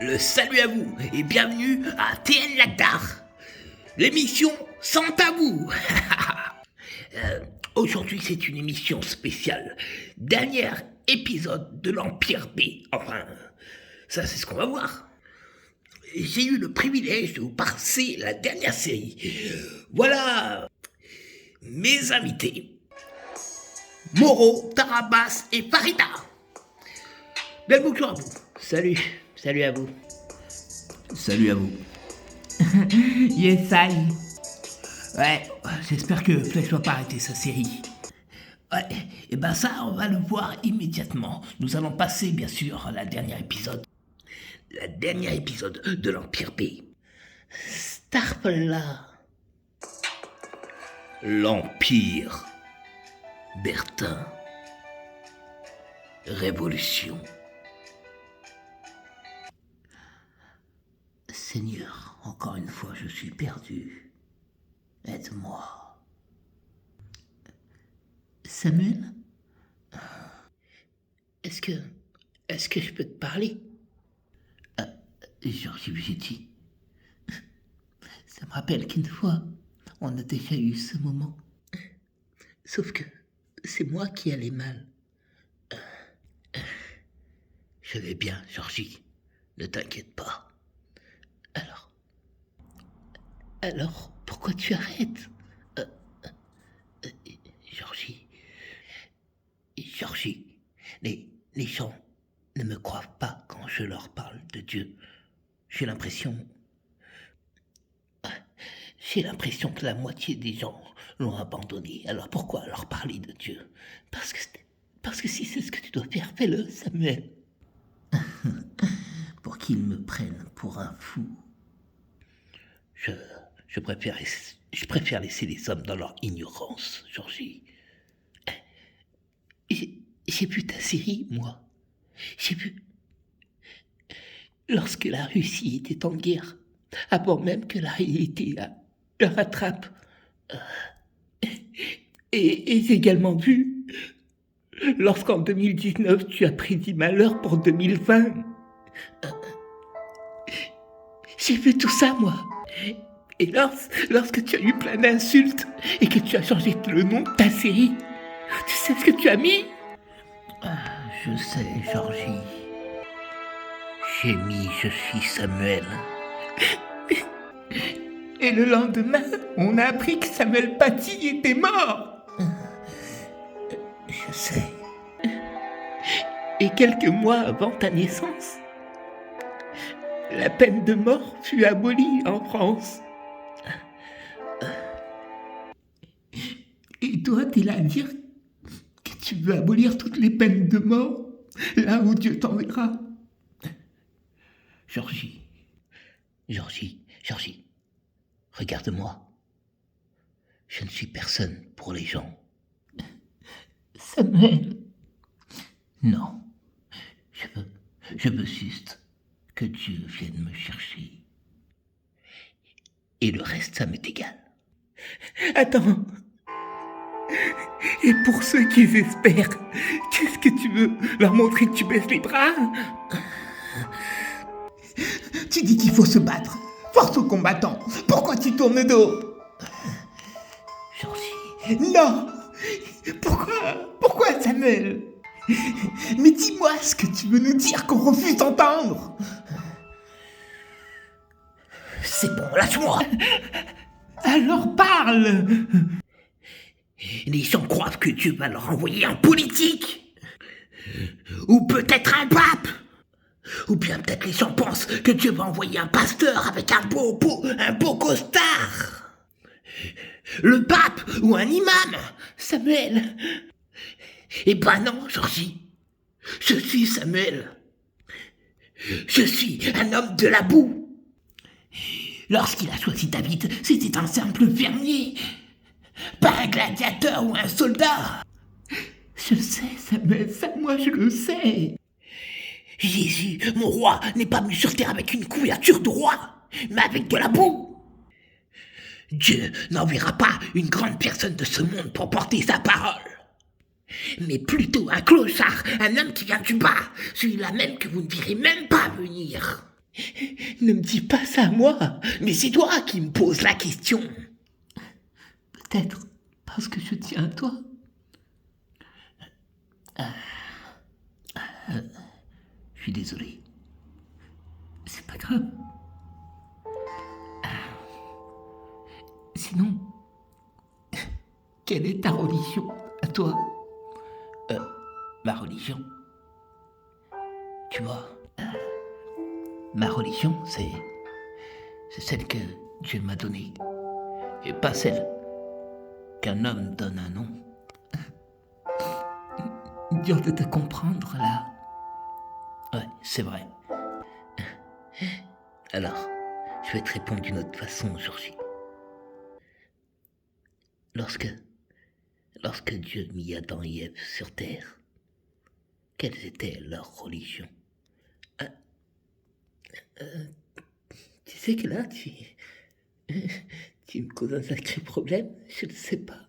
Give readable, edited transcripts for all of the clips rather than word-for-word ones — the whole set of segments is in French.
Le salut à vous et bienvenue à TN Lagdar, l'émission sans tabou. Aujourd'hui c'est une émission spéciale, dernier épisode de l'Empire B. Enfin, ça c'est ce qu'on va voir. J'ai eu le privilège de vous passer la dernière série. Voilà mes invités. Moro, Tarabas et Farida. Belle boucle à vous. Salut à vous. Salut à vous. Yes, I. Ouais, j'espère que Flex va pas arrêter sa série. Ouais, et ben ça, on va le voir immédiatement. Nous allons passer, bien sûr, à la dernière épisode. La dernière épisode de l'Empire B. Starfla. L'Empire. Bertin. Révolution. Seigneur, encore une fois, je suis perdu. Aide-moi. Samuel? Est-ce que je peux te parler? Georges Bugetti. Ça me rappelle qu'une fois, on a déjà eu ce moment. Sauf que c'est moi qui allais mal. Je vais bien, Georgie. Ne t'inquiète pas. Alors, pourquoi tu arrêtes? Georgie, les gens ne me croient pas quand je leur parle de Dieu. J'ai l'impression que la moitié des gens l'ont abandonné. Alors pourquoi leur parler de Dieu? Parce que si c'est ce que tu dois faire, fais-le, Samuel. Pour qu'ils me prennent pour un fou. Je préfère laisser les hommes dans leur ignorance, Georgie. J'ai vu ta série, moi. J'ai vu. Lorsque la Russie était en guerre, avant même que la réalité la rattrape. Et j'ai également vu lorsqu'en 2019 tu as prédit malheur pour 2020. J'ai vu tout ça, moi. Et lorsque tu as eu plein d'insultes et que tu as changé le nom de ta série, tu sais ce que tu as mis? Je sais, Georgie. J'ai mis « Je suis Samuel ». Et le lendemain, on a appris que Samuel Paty était mort. Je sais. Et quelques mois avant ta naissance, la peine de mort fut abolie en France. Et toi, t'es là à dire que tu veux abolir toutes les peines de mort, là où Dieu t'enverra. Georgie, regarde-moi. Je ne suis personne pour les gens. Samuel. Non, je veux juste que Dieu vienne me chercher. Et le reste, ça m'est égal. Attends. Et pour ceux qui espèrent, qu'est-ce que tu veux leur montrer que tu baisses les bras? Tu dis qu'il faut se battre. Force aux combattants. Pourquoi tu tournes le dos? Georgie. Non. Pourquoi Samuel? Mais dis-moi ce que tu veux nous dire qu'on refuse d'entendre. C'est bon, lâche-moi. Alors parle. Les gens croient que Dieu va leur envoyer un politique. Ou peut-être un pape. Ou bien peut-être les gens pensent que Dieu va envoyer un pasteur avec un beau costard. Le pape ou un imam, Samuel. Eh ben non, Georgie. Je suis Samuel. Je suis un homme de la boue. Lorsqu'il a choisi David, c'était un simple fermier. Pas un gladiateur ou un soldat. Je sais, Samuel, ça moi je le sais. Jésus, mon roi, n'est pas venu sur terre avec une couverture de roi, mais avec de la boue. Dieu n'enverra pas une grande personne de ce monde pour porter sa parole, mais plutôt un clochard, un homme qui vient du bas, celui-là même que vous ne verrez même pas venir. Ne me dis pas ça à moi, mais c'est toi qui me poses la question. Peut-être parce que je tiens à toi. Je suis désolé. C'est pas grave. Sinon, quelle est ta religion à toi? Ma religion. Tu vois, ma religion, c'est celle que Dieu m'a donnée. Et pas celle qu'un homme donne à un nom. Dur de te comprendre là. Ouais, c'est vrai. Alors, je vais te répondre d'une autre façon aujourd'hui. Lorsque Dieu mit Adam et Ève sur terre, quelles étaient leurs religions? Tu sais que là, tu me causes un sacré problème, je ne sais pas.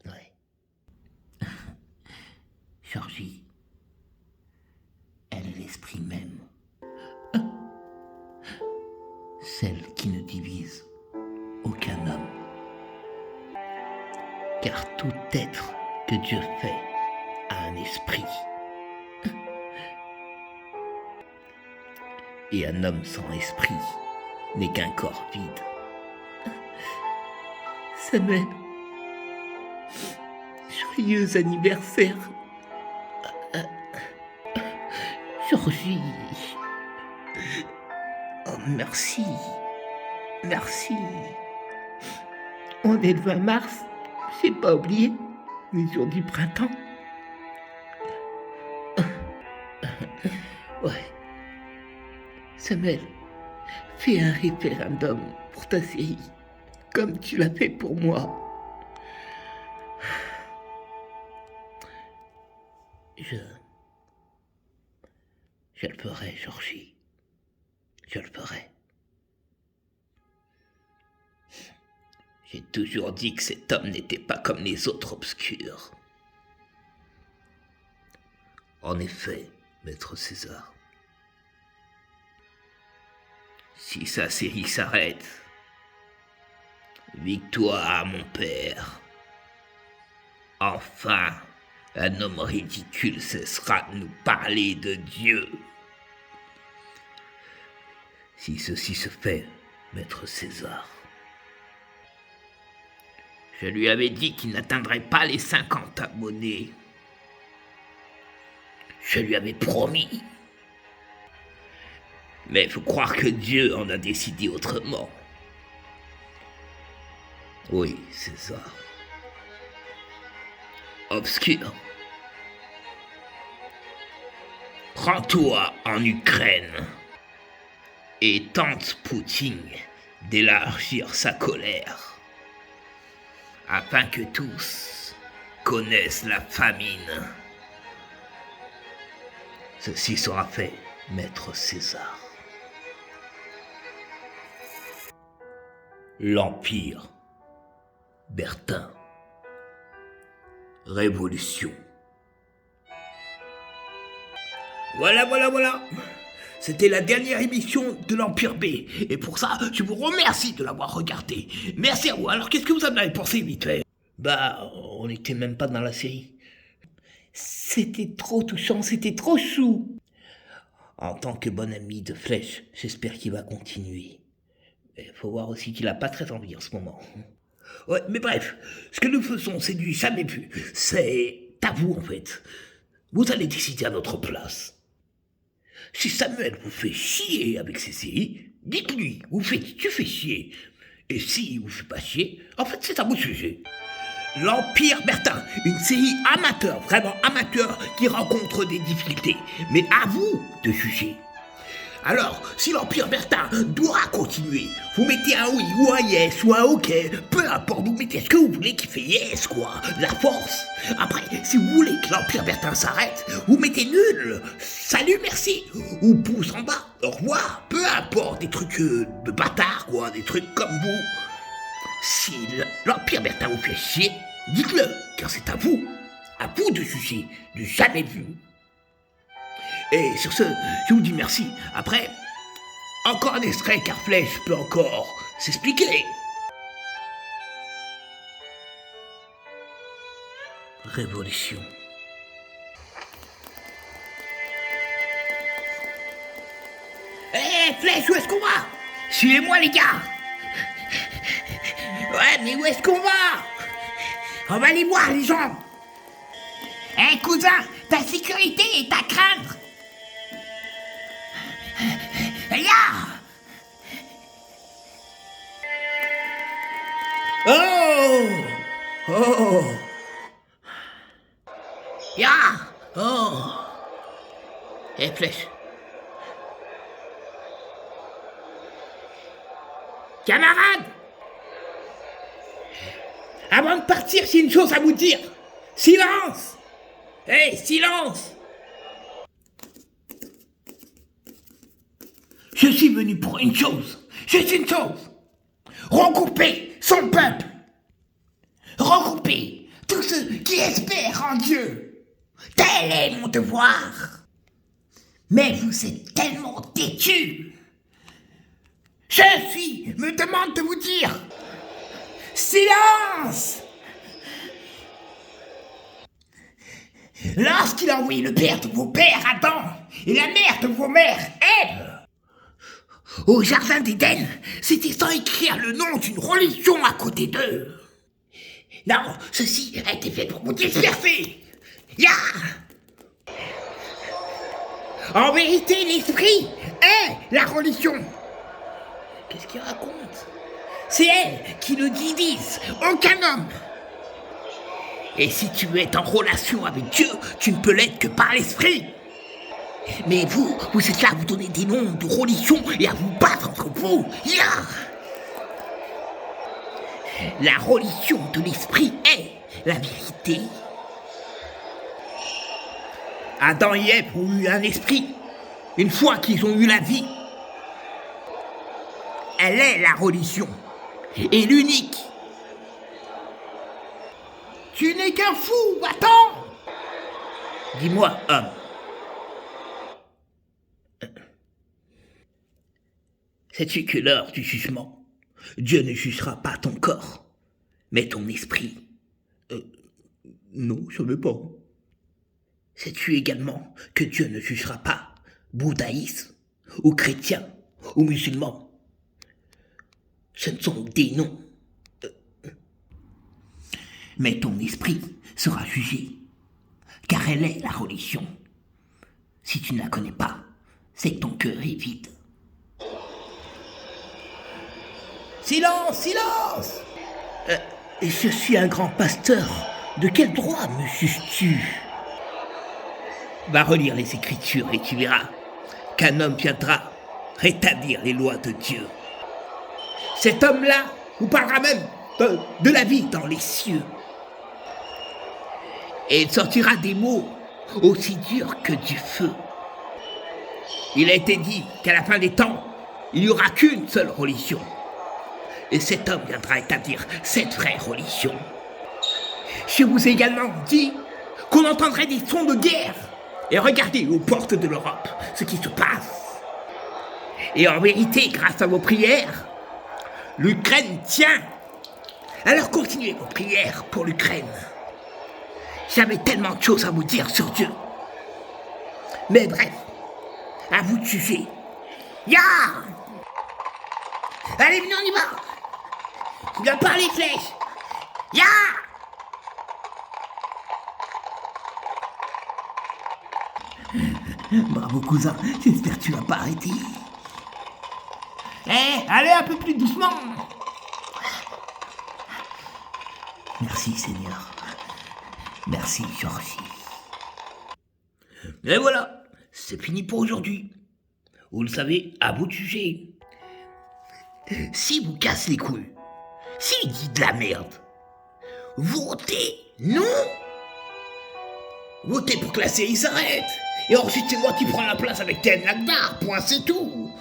Ouais. Georgie, elle est l'esprit même. Celle qui ne divise aucun homme. Car tout être que Dieu fait a un esprit. Et un homme sans esprit n'est qu'un corps vide. Samuel, joyeux anniversaire. Georgie. Oh, merci. Merci. On est le 20 mars, j'ai pas oublié, les jours du printemps. Ouais. Samuel, fais un référendum pour ta série, comme tu l'as fait pour moi. Je le ferai, Georgie. Je le ferai. J'ai toujours dit que cet homme n'était pas comme les autres obscurs. En effet, maître César, si sa série s'arrête, victoire, mon père. Enfin, un homme ridicule cessera de nous parler de Dieu. Si ceci se fait, maître César, je lui avais dit qu'il n'atteindrait pas les 50 abonnés. Je lui avais promis. Mais il faut croire que Dieu en a décidé autrement. Oui, César. Obscur. Rends-toi en Ukraine et tente Poutine d'élargir sa colère afin que tous connaissent la famine. Ceci sera fait, maître César. L'Empire. Bertin. Révolution. Voilà. C'était la dernière émission de l'Empire B. Et pour ça, je vous remercie de l'avoir regardé. Merci à vous. Alors, qu'est-ce que vous en avez pensé, vite fait? Bah, on n'était même pas dans la série. C'était trop touchant, c'était trop chou. En tant que bon ami de Flèche, j'espère qu'il va continuer. Il faut voir aussi qu'il a pas très envie en ce moment. Ouais, mais bref, ce que nous faisons, c'est du jamais vu. C'est à vous, en fait. Vous allez décider à notre place. Si Samuel vous fait chier avec ses séries, dites-lui, tu fais chier. Et s'il vous fait pas chier, en fait, c'est à vous de juger. L'Empire Bertin, une série amateur, vraiment amateur, qui rencontre des difficultés. Mais à vous de juger. Alors, si l'Empire Bertin doit continuer, vous mettez un oui ou un yes ou un ok, peu importe, vous mettez ce que vous voulez qui fait yes, quoi, la force. Après, si vous voulez que l'Empire Bertin s'arrête, vous mettez nul, salut, merci, ou pouce en bas, au revoir, peu importe, des trucs de bâtards, quoi, des trucs comme vous. Si l'Empire Bertin vous fait chier, dites-le, car c'est à vous de juger, du jamais vu. Et sur ce, je vous dis merci. Après, encore un extrait car Flèche peut encore s'expliquer. Révolution. Hé, Flèche, où est-ce qu'on va? Suivez-moi, les gars. Ouais, mais où est-ce qu'on va? On va aller voir, les gens. Hé, cousin, ta sécurité est à craindre. Ya! Oh! Oh! Ya! Oh! Et Flèche. Camarades! Avant de partir, j'ai une chose à vous dire. Silence! Hé, silence! Je suis venu pour une chose. Juste une chose. Regrouper son peuple. Regrouper tous ceux qui espèrent en Dieu. Tel est mon devoir. Mais vous êtes tellement têtus. Me demande de vous dire. Silence! Lorsqu'il a envoyé le père de vos pères, Adam, et la mère de vos mères, Ève, au jardin d'Éden, c'était sans écrire le nom d'une religion à côté d'eux. Non, ceci a été fait pour vous disperser. Ya! En vérité, l'esprit est la religion. Qu'est-ce qu'il raconte? C'est elle qui ne divise aucun homme. Et si tu veux être en relation avec Dieu, tu ne peux l'être que par l'esprit. Mais vous êtes là à vous donner des noms de religions et à vous battre entre vous. Ya! La religion de l'esprit est la vérité. Adam et Ève ont eu un esprit. Une fois qu'ils ont eu la vie, elle est la religion. Et l'unique. Tu n'es qu'un fou, attends! Dis-moi, homme. Sais-tu que l'heure du jugement, Dieu ne jugera pas ton corps, mais ton esprit? Non, je ne veux pas. Sais-tu également que Dieu ne jugera pas bouddhaïsme, ou chrétien, ou musulman? Ce ne sont des noms. Mais ton esprit sera jugé, car elle est la religion. Si tu ne la connais pas, c'est que ton cœur est vide. Silence, silence! Je suis un grand pasteur. De quel droit me juges-tu? Va relire les Écritures et tu verras qu'un homme viendra rétablir les lois de Dieu. Cet homme-là vous parlera même de la vie dans les cieux. Et il sortira des mots aussi durs que du feu. Il a été dit qu'à la fin des temps, il n'y aura qu'une seule religion. Et cet homme viendra établir cette vraie religion. Je vous ai également dit qu'on entendrait des sons de guerre. Et regardez aux portes de l'Europe ce qui se passe. Et en vérité, grâce à vos prières, l'Ukraine tient. Alors continuez vos prières pour l'Ukraine. J'avais tellement de choses à vous dire sur Dieu. Mais bref, à vous de juger. Ya! Allez, venez, on y va! Tu dois parler, Flèche! Ya! Bravo, cousin. J'espère que tu vas pas arrêter. Allez, un peu plus doucement! Merci, Seigneur. Merci, Georgie. Et voilà, c'est fini pour aujourd'hui. Vous le savez, à vous de juger. Si vous casse les couilles, s'il dit de la merde, votez non. Votez pour que la série s'arrête. Et ensuite, c'est moi qui prends la place avec Ten Lagdar, point, c'est tout.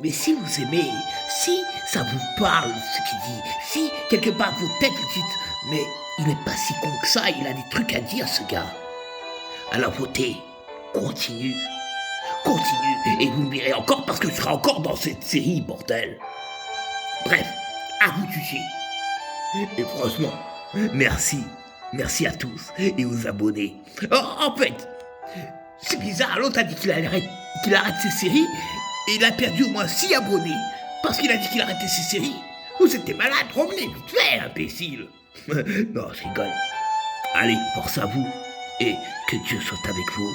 Mais si vous aimez, si ça vous parle ce qu'il dit, si quelque part vos têtes vous dites, mais il n'est pas si con que ça, il a des trucs à dire ce gars. Alors votez, continue, continue et vous me verrez encore parce que je serai encore dans cette série, bordel. Bref, à vous de juger. Et franchement, merci. Merci à tous et aux abonnés. En fait, c'est bizarre, l'autre a dit qu'il arrête ses séries et il a perdu au moins 6 abonnés parce qu'il a dit qu'il arrêtait ses séries. Vous étiez malade, revenez vite fait, imbécile. Non, je rigole. Allez, force à vous et que Dieu soit avec vous.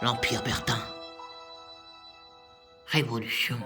L'Empire Bertin. Révolution.